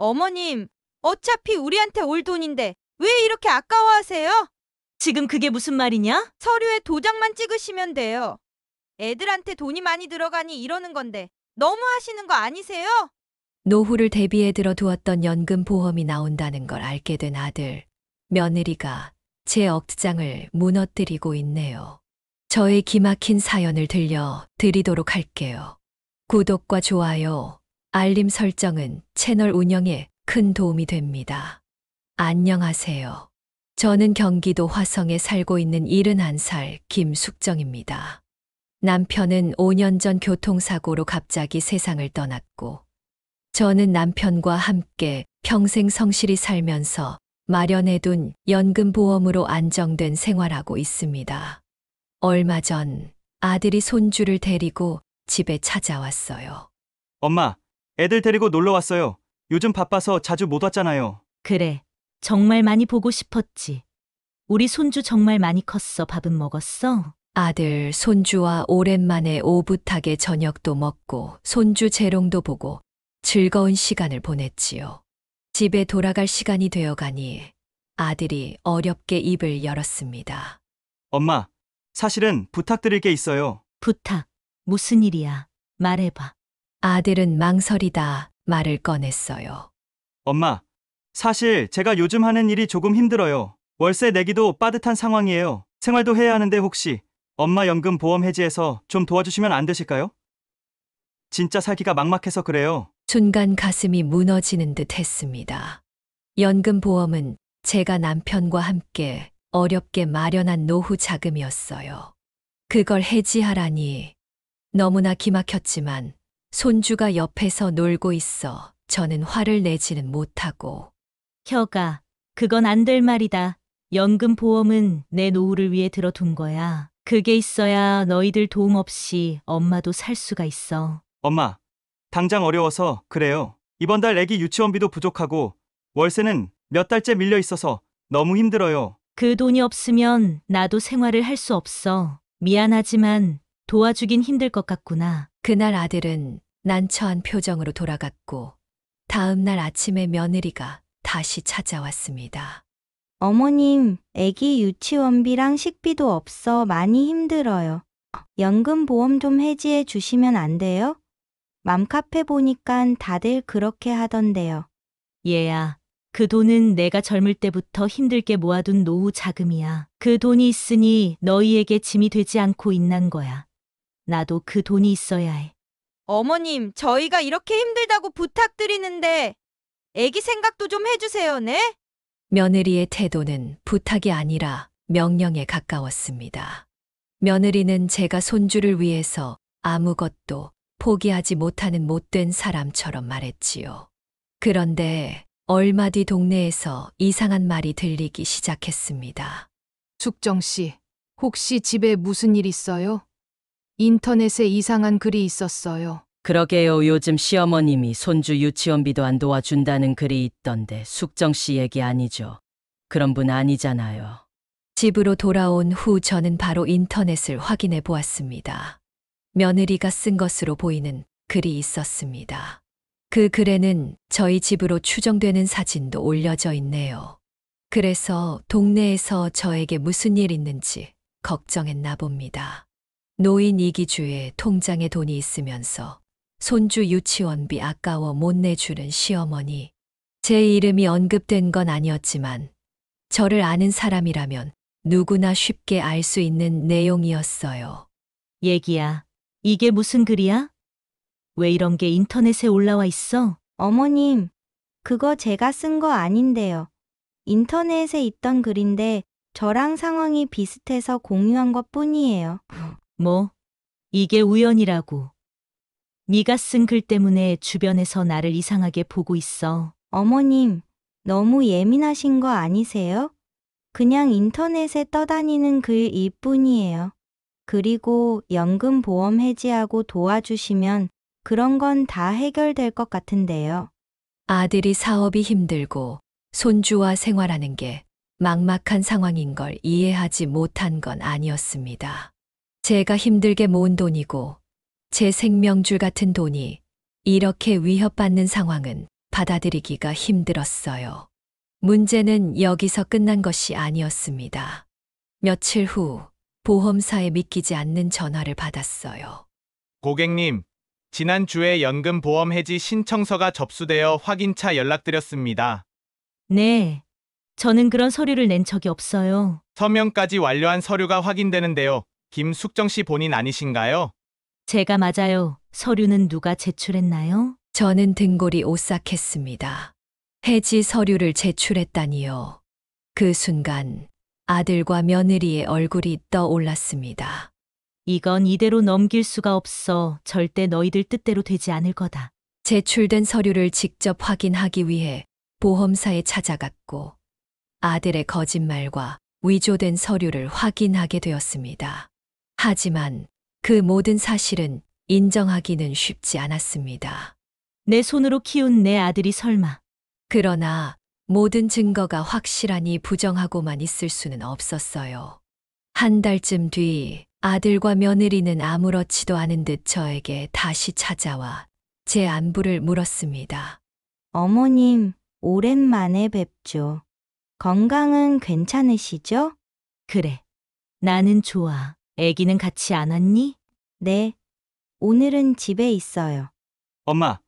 어머님, 어차피 우리한테 올 돈인데 왜 이렇게 아까워하세요? 지금 그게 무슨 말이냐? 서류에 도장만 찍으시면 돼요. 애들한테 돈이 많이 들어가니 이러는 건데 너무 하시는 거 아니세요? 노후를 대비해 들어두었던 연금 보험이 나온다는 걸 알게 된 아들, 며느리가 제 억장을 무너뜨리고 있네요. 저의 기막힌 사연을 들려 드리도록 할게요. 구독과 좋아요, 알림 설정은 채널 운영에 큰 도움이 됩니다. 안녕하세요. 저는 경기도 화성에 살고 있는 71살 김숙정입니다. 남편은 5년 전 교통사고로 갑자기 세상을 떠났고, 저는 남편과 함께 평생 성실히 살면서 마련해둔 연금보험으로 안정된 생활하고 있습니다. 얼마 전 아들이 손주를 데리고 집에 찾아왔어요. 엄마, 애들 데리고 놀러 왔어요. 요즘 바빠서 자주 못 왔잖아요. 그래. 정말 많이 보고 싶었지. 우리 손주 정말 많이 컸어. 밥은 먹었어? 아들, 손주와 오랜만에 오붓하게 저녁도 먹고 손주 재롱도 보고 즐거운 시간을 보냈지요. 집에 돌아갈 시간이 되어가니 아들이 어렵게 입을 열었습니다. 엄마, 사실은 부탁드릴 게 있어요. 부탁. 무슨 일이야? 말해봐. 아들은 망설이다 말을 꺼냈어요. 엄마, 사실 제가 요즘 하는 일이 조금 힘들어요. 월세 내기도 빠듯한 상황이에요. 생활도 해야 하는데 혹시 엄마 연금 보험 해지해서 좀 도와주시면 안 되실까요? 진짜 살기가 막막해서 그래요. 순간 가슴이 무너지는 듯 했습니다. 연금보험은 제가 남편과 함께 어렵게 마련한 노후 자금이었어요. 그걸 해지하라니 너무나 기막혔지만 손주가 옆에서 놀고 있어 저는 화를 내지는 못하고. 혀가, 그건 안 될 말이다. 연금 보험은 내 노후를 위해 들어둔 거야. 그게 있어야 너희들 도움 없이 엄마도 살 수가 있어. 엄마, 당장 어려워서 그래요. 이번 달 애기 유치원비도 부족하고 월세는 몇 달째 밀려 있어서 너무 힘들어요. 그 돈이 없으면 나도 생활을 할 수 없어. 미안하지만 도와주긴 힘들 것 같구나. 그날 아들은 난처한 표정으로 돌아갔고 다음 날 아침에 며느리가 다시 찾아왔습니다. 어머님, 애기 유치원비랑 식비도 없어 많이 힘들어요. 연금 보험 좀 해지해 주시면 안 돼요? 맘카페 보니깐 다들 그렇게 하던데요. 얘야, 그 돈은 내가 젊을 때부터 힘들게 모아둔 노후 자금이야. 그 돈이 있으니 너희에게 짐이 되지 않고 있는 거야. 나도 그 돈이 있어야 해. 어머님, 저희가 이렇게 힘들다고 부탁드리는데 애기 생각도 좀 해주세요, 네? 며느리의 태도는 부탁이 아니라 명령에 가까웠습니다. 며느리는 제가 손주를 위해서 아무것도 포기하지 못하는 못된 사람처럼 말했지요. 그런데 얼마 뒤 동네에서 이상한 말이 들리기 시작했습니다. 숙정 씨, 혹시 집에 무슨 일 있어요? 인터넷에 이상한 글이 있었어요. 그러게요. 요즘 시어머님이 손주 유치원비도 안 도와준다는 글이 있던데 숙정 씨 얘기 아니죠? 그런 분 아니잖아요. 집으로 돌아온 후 저는 바로 인터넷을 확인해 보았습니다. 며느리가 쓴 것으로 보이는 글이 있었습니다. 그 글에는 저희 집으로 추정되는 사진도 올려져 있네요. 그래서 동네에서 저에게 무슨 일 있는지 걱정했나 봅니다. 노인 이기주의 통장에 돈이 있으면서 손주 유치원비 아까워 못 내주는 시어머니. 제 이름이 언급된 건 아니었지만 저를 아는 사람이라면 누구나 쉽게 알 수 있는 내용이었어요. 얘기야, 이게 무슨 글이야? 왜 이런 게 인터넷에 올라와 있어? 어머님, 그거 제가 쓴 거 아닌데요. 인터넷에 있던 글인데 저랑 상황이 비슷해서 공유한 것 뿐이에요. 뭐, 이게 우연이라고. 네가 쓴 글 때문에 주변에서 나를 이상하게 보고 있어. 어머님, 너무 예민하신 거 아니세요? 그냥 인터넷에 떠다니는 글일 뿐이에요. 그리고 연금 보험 해지하고 도와주시면 그런 건 다 해결될 것 같은데요. 아들이 사업이 힘들고 손주와 생활하는 게 막막한 상황인 걸 이해하지 못한 건 아니었습니다. 제가 힘들게 모은 돈이고 제 생명줄 같은 돈이 이렇게 위협받는 상황은 받아들이기가 힘들었어요. 문제는 여기서 끝난 것이 아니었습니다. 며칠 후 보험사에 믿기지 않는 전화를 받았어요. 고객님, 지난주에 연금보험 해지 신청서가 접수되어 확인차 연락드렸습니다. 네. 저는 그런 서류를 낸 적이 없어요. 서명까지 완료한 서류가 확인되는데요. 김숙정 씨 본인 아니신가요? 제가 맞아요. 서류는 누가 제출했나요? 저는 등골이 오싹했습니다. 해지 서류를 제출했다니요. 그 순간 아들과 며느리의 얼굴이 떠올랐습니다. 이건 이대로 넘길 수가 없어. 절대 너희들 뜻대로 되지 않을 거다. 제출된 서류를 직접 확인하기 위해 보험사에 찾아갔고 아들의 거짓말과 위조된 서류를 확인하게 되었습니다. 하지만 그 모든 사실은 인정하기는 쉽지 않았습니다. 내 손으로 키운 내 아들이 설마. 그러나 모든 증거가 확실하니 부정하고만 있을 수는 없었어요. 한 달쯤 뒤 아들과 며느리는 아무렇지도 않은 듯 저에게 다시 찾아와 제 안부를 물었습니다. 어머님, 오랜만에 뵙죠. 건강은 괜찮으시죠? 그래. 나는 좋아. 애기는 같이 안 왔니? 네. 오늘은 집에 있어요. 엄마,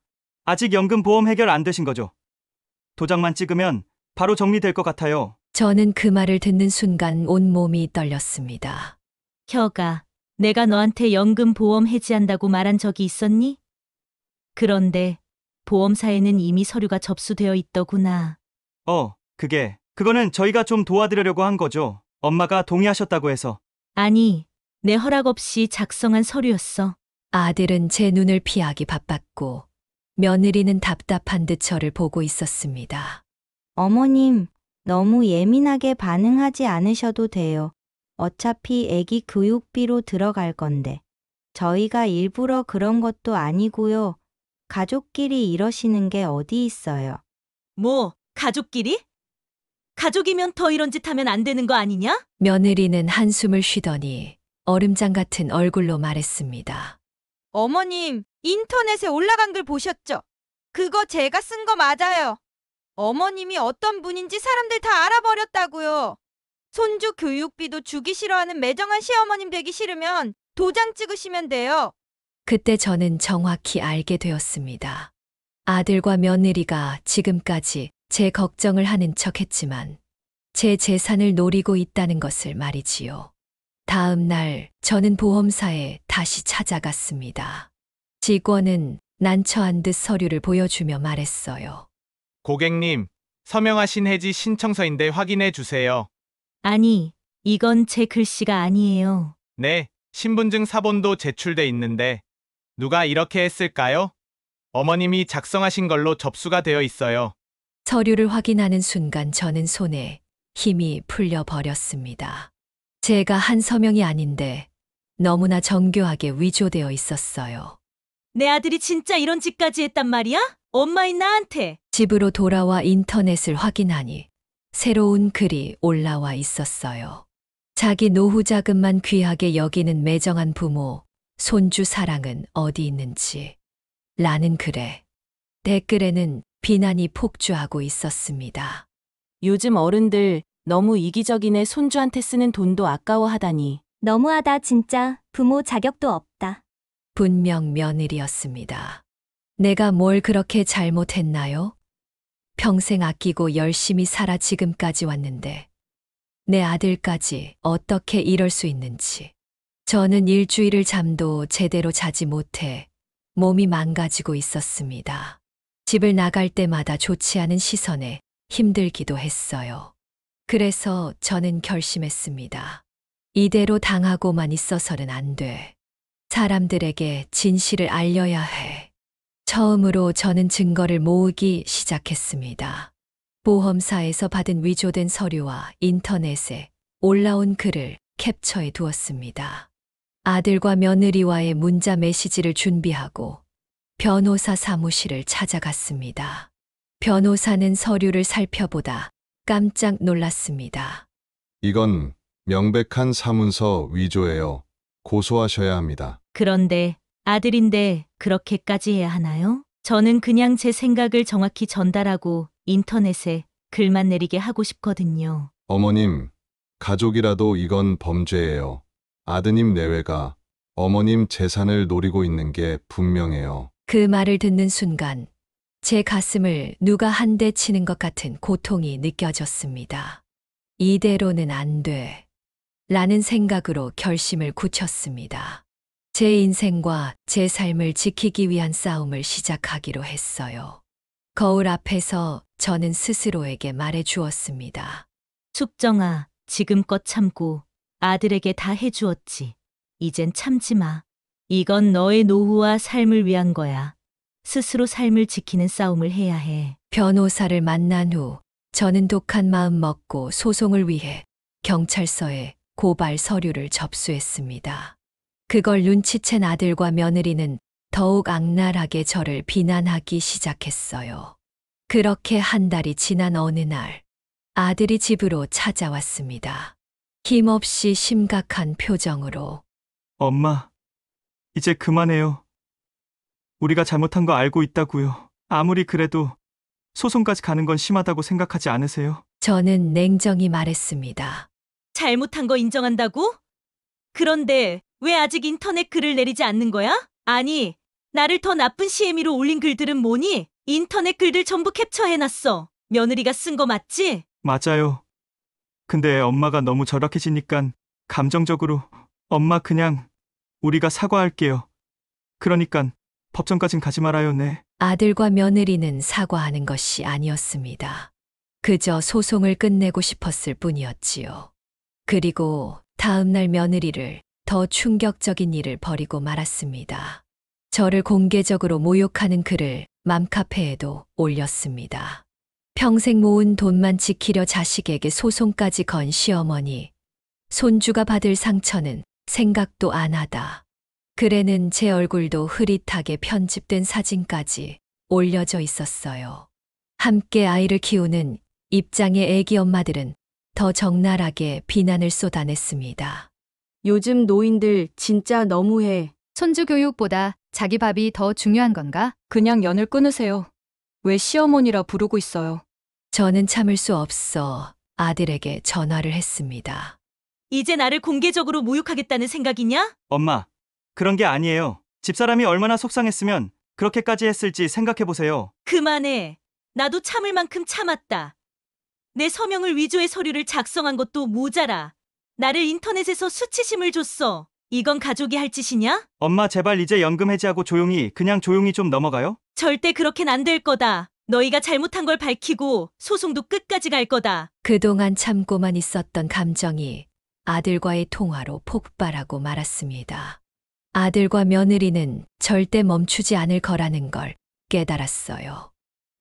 아직 연금보험 해결 안 되신 거죠? 도장만 찍으면 바로 정리될 것 같아요. 저는 그 말을 듣는 순간 온몸이 떨렸습니다. 혀가, 내가 너한테 연금 보험 해지한다고 말한 적이 있었니? 그런데 보험사에는 이미 서류가 접수되어 있더구나. 그거는 저희가 좀 도와드리려고 한 거죠. 엄마가 동의하셨다고 해서. 아니, 내 허락 없이 작성한 서류였어. 아들은 제 눈을 피하기 바빴고 며느리는 답답한 듯 저를 보고 있었습니다. 어머님, 너무 예민하게 반응하지 않으셔도 돼요. 어차피 애기 교육비로 들어갈 건데. 저희가 일부러 그런 것도 아니고요. 가족끼리 이러시는 게 어디 있어요. 뭐, 가족끼리? 가족이면 더 이런 짓 하면 안 되는 거 아니냐? 며느리는 한숨을 쉬더니 얼음장 같은 얼굴로 말했습니다. 어머님, 인터넷에 올라간 글 보셨죠? 그거 제가 쓴 거 맞아요. 어머님이 어떤 분인지 사람들 다 알아버렸다고요. 손주 교육비도 주기 싫어하는 매정한 시어머님 되기 싫으면 도장 찍으시면 돼요. 그때 저는 정확히 알게 되었습니다. 아들과 며느리가 지금까지 제 걱정을 하는 척했지만 제 재산을 노리고 있다는 것을 말이지요. 다음 날 저는 보험사에 다시 찾아갔습니다. 직원은 난처한 듯 서류를 보여주며 말했어요. 고객님, 서명하신 해지 신청서인데 확인해 주세요. 아니, 이건 제 글씨가 아니에요. 네, 신분증 사본도 제출돼 있는데 누가 이렇게 했을까요? 어머님이 작성하신 걸로 접수가 되어 있어요. 서류를 확인하는 순간 저는 손에 힘이 풀려 버렸습니다. 제가 한 서명이 아닌데 너무나 정교하게 위조되어 있었어요. 내 아들이 진짜 이런 짓까지 했단 말이야? 엄마인 나한테. 집으로 돌아와 인터넷을 확인하니 새로운 글이 올라와 있었어요. 자기 노후 자금만 귀하게 여기는 매정한 부모, 손주 사랑은 어디 있는지 라는 글에 댓글에는 비난이 폭주하고 있었습니다. 요즘 어른들 너무 이기적이네. 손주한테 쓰는 돈도 아까워하다니. 너무하다 진짜. 부모 자격도 없다. 분명 며느리였습니다. 내가 뭘 그렇게 잘못했나요? 평생 아끼고 열심히 살아 지금까지 왔는데 내 아들까지 어떻게 이럴 수 있는지. 저는 일주일을 잠도 제대로 자지 못해 몸이 망가지고 있었습니다. 집을 나갈 때마다 좋지 않은 시선에 힘들기도 했어요. 그래서 저는 결심했습니다. 이대로 당하고만 있어서는 안 돼. 사람들에게 진실을 알려야 해. 처음으로 저는 증거를 모으기 시작했습니다. 보험사에서 받은 위조된 서류와 인터넷에 올라온 글을 캡처해 두었습니다. 아들과 며느리와의 문자 메시지를 준비하고 변호사 사무실을 찾아갔습니다. 변호사는 서류를 살펴보다 깜짝 놀랐습니다. 이건 명백한 사문서 위조예요. 고소하셔야 합니다. 그런데 아들인데 그렇게까지 해야 하나요? 저는 그냥 제 생각을 정확히 전달하고 인터넷에 글만 내리게 하고 싶거든요. 어머님, 가족이라도 이건 범죄예요. 아드님 내외가 어머님 재산을 노리고 있는 게 분명해요. 그 말을 듣는 순간 제 가슴을 누가 한 대 치는 것 같은 고통이 느껴졌습니다. 이대로는 안 돼. 라는 생각으로 결심을 굳혔습니다. 제 인생과 제 삶을 지키기 위한 싸움을 시작하기로 했어요. 거울 앞에서 저는 스스로에게 말해 주었습니다. 숙정아, 지금껏 참고 아들에게 다 해주었지. 이젠 참지 마. 이건 너의 노후와 삶을 위한 거야. 스스로 삶을 지키는 싸움을 해야 해. 변호사를 만난 후 저는 독한 마음 먹고 소송을 위해 경찰서에 고발 서류를 접수했습니다. 그걸 눈치챈 아들과 며느리는 더욱 악랄하게 저를 비난하기 시작했어요. 그렇게 한 달이 지난 어느 날 아들이 집으로 찾아왔습니다. 힘없이 심각한 표정으로 엄마, 이제 그만해요. 우리가 잘못한 거 알고 있다고요. 아무리 그래도 소송까지 가는 건 심하다고 생각하지 않으세요? 저는 냉정히 말했습니다. 잘못한 거 인정한다고? 그런데 왜 아직 인터넷 글을 내리지 않는 거야? 아니, 나를 더 나쁜 시애미로 올린 글들은 뭐니? 인터넷 글들 전부 캡처해놨어. 며느리가 쓴 거 맞지? 맞아요. 근데 엄마가 너무 절약해지니까 감정적으로 엄마 그냥 우리가 사과할게요. 그러니까 법정까진 가지 말아요, 네. 아들과 며느리는 사과하는 것이 아니었습니다. 그저 소송을 끝내고 싶었을 뿐이었지요. 그리고 다음 날 며느리를 더 충격적인 일을 벌이고 말았습니다. 저를 공개적으로 모욕하는 글을 맘카페에도 올렸습니다. 평생 모은 돈만 지키려 자식에게 소송까지 건 시어머니. 손주가 받을 상처는 생각도 안 하다. 글에는 제 얼굴도 흐릿하게 편집된 사진까지 올려져 있었어요. 함께 아이를 키우는 입장의 애기 엄마들은 더 적나라하게 비난을 쏟아냈습니다. 요즘 노인들 진짜 너무해. 손주 교육보다 자기 밥이 더 중요한 건가? 그냥 연을 끊으세요. 왜 시어머니라 부르고 있어요? 저는 참을 수 없어 아들에게 전화를 했습니다. 이제 나를 공개적으로 모욕하겠다는 생각이냐? 엄마, 그런 게 아니에요. 집사람이 얼마나 속상했으면 그렇게까지 했을지 생각해보세요. 그만해. 나도 참을 만큼 참았다. 내 서명을 위조의 서류를 작성한 것도 모자라. 나를 인터넷에서 수치심을 줬어. 이건 가족이 할 짓이냐? 엄마 제발 이제 연금 해지하고 그냥 조용히 좀 넘어가요? 절대 그렇게는 안 될 거다. 너희가 잘못한 걸 밝히고 소송도 끝까지 갈 거다. 그동안 참고만 있었던 감정이 아들과의 통화로 폭발하고 말았습니다. 아들과 며느리는 절대 멈추지 않을 거라는 걸 깨달았어요.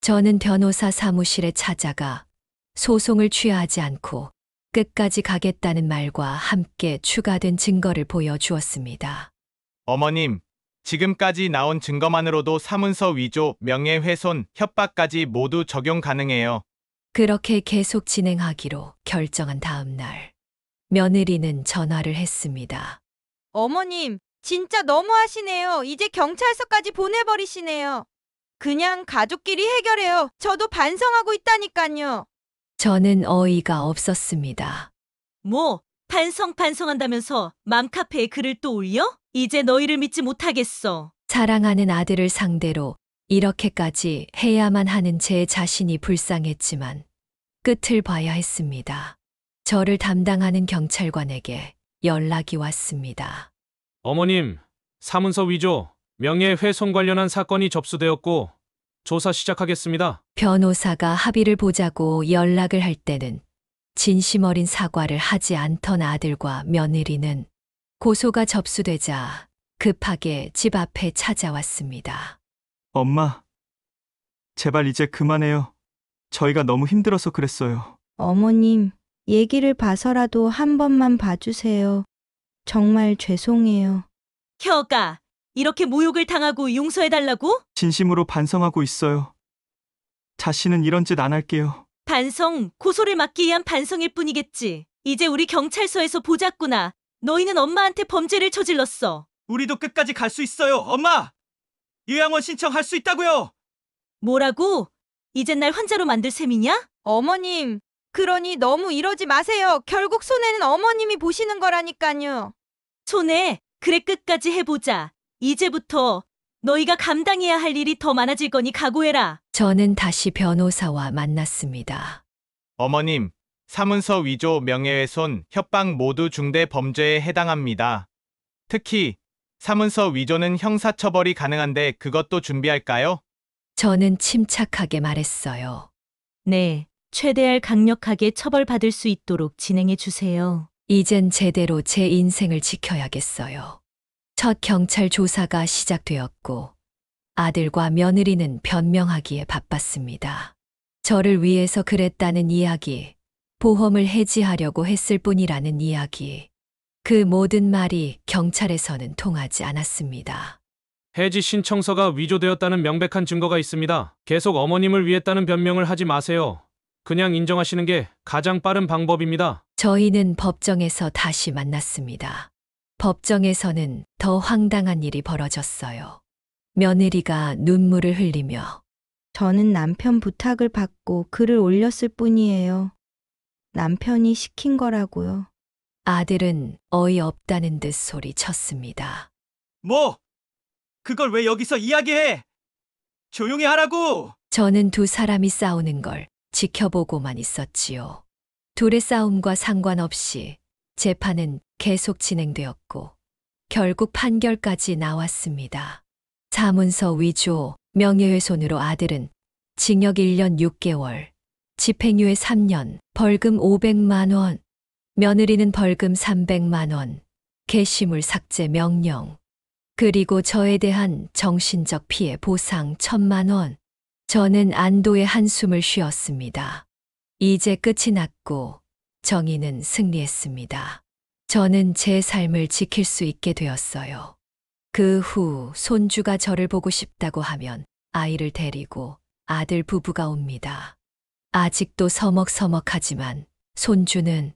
저는 변호사 사무실에 찾아가 소송을 취하하지 않고 끝까지 가겠다는 말과 함께 추가된 증거를 보여주었습니다. 어머님, 지금까지 나온 증거만으로도 사문서 위조, 명예훼손, 협박까지 모두 적용 가능해요. 그렇게 계속 진행하기로 결정한 다음 날, 며느리는 전화를 했습니다. 어머님, 진짜 너무하시네요. 이제 경찰서까지 보내버리시네요. 그냥 가족끼리 해결해요. 저도 반성하고 있다니까요. 저는 어이가 없었습니다. 뭐, 반성한다면서 맘카페에 글을 또 올려? 이제 너희를 믿지 못하겠어. 사랑하는 아들을 상대로 이렇게까지 해야만 하는 제 자신이 불쌍했지만 끝을 봐야 했습니다. 저를 담당하는 경찰관에게 연락이 왔습니다. 어머님, 사문서 위조, 명예훼손 관련한 사건이 접수되었고 조사 시작하겠습니다. 변호사가 합의를 보자고 연락을 할 때는 진심 어린 사과를 하지 않던 아들과 며느리는 고소가 접수되자 급하게 집 앞에 찾아왔습니다. 엄마, 제발 이제 그만해요. 저희가 너무 힘들어서 그랬어요. 어머님, 얘기를 봐서라도 한 번만 봐주세요. 정말 죄송해요. 혀가, 이렇게 모욕을 당하고 용서해달라고? 진심으로 반성하고 있어요. 다시는 이런 짓 안 할게요. 반성, 고소를 막기 위한 반성일 뿐이겠지. 이제 우리 경찰서에서 보자꾸나. 너희는 엄마한테 범죄를 저질렀어. 우리도 끝까지 갈 수 있어요, 엄마! 요양원 신청할 수 있다고요. 뭐라고? 이젠 날 환자로 만들 셈이냐? 어머님, 그러니 너무 이러지 마세요. 결국 손해는 어머님이 보시는 거라니까요. 손해, 그래 끝까지 해보자. 이제부터 너희가 감당해야 할 일이 더 많아질 거니 각오해라. 저는 다시 변호사와 만났습니다. 어머님, 사문서 위조, 명예훼손, 협박 모두 중대 범죄에 해당합니다. 특히 사문서 위조는 형사처벌이 가능한데 그것도 준비할까요? 저는 침착하게 말했어요. 네, 최대한 강력하게 처벌받을 수 있도록 진행해 주세요. 이젠 제대로 제 인생을 지켜야겠어요. 첫 경찰 조사가 시작되었고 아들과 며느리는 변명하기에 바빴습니다. 저를 위해서 그랬다는 이야기, 보험을 해지하려고 했을 뿐이라는 이야기. 그 모든 말이 경찰에서는 통하지 않았습니다. 해지 신청서가 위조되었다는 명백한 증거가 있습니다. 계속 어머님을 위했다는 변명을 하지 마세요. 그냥 인정하시는 게 가장 빠른 방법입니다. 저희는 법정에서 다시 만났습니다. 법정에서는 더 황당한 일이 벌어졌어요. 며느리가 눈물을 흘리며 저는 남편 부탁을 받고 글을 올렸을 뿐이에요. 남편이 시킨 거라고요. 아들은 어이없다는 듯 소리쳤습니다. 뭐? 그걸 왜 여기서 이야기해? 조용히 하라고! 저는 두 사람이 싸우는 걸 지켜보고만 있었지요. 둘의 싸움과 상관없이 재판은 계속 진행되었고 결국 판결까지 나왔습니다. 사문서 위조, 명예훼손으로 아들은 징역 1년 6개월, 집행유예 3년, 벌금 500만 원, 며느리는 벌금 300만 원, 게시물 삭제 명령, 그리고 저에 대한 정신적 피해 보상 1,000만 원. 저는 안도의 한숨을 쉬었습니다. 이제 끝이 났고 정의는 승리했습니다. 저는 제 삶을 지킬 수 있게 되었어요. 그 후 손주가 저를 보고 싶다고 하면 아이를 데리고 아들 부부가 옵니다. 아직도 서먹서먹하지만 손주는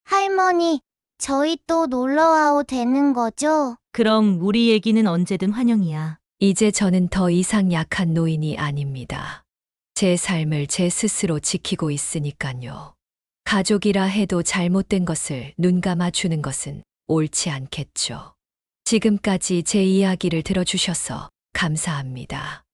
할머니, 저희 또 놀러 와도 되는 거죠? 그럼 우리 얘기는 언제든 환영이야. 이제 저는 더 이상 약한 노인이 아닙니다. 제 삶을 제 스스로 지키고 있으니까요. 가족이라 해도 잘못된 것을 눈감아 주는 것은 옳지 않겠죠. 지금까지 제 이야기를 들어주셔서 감사합니다.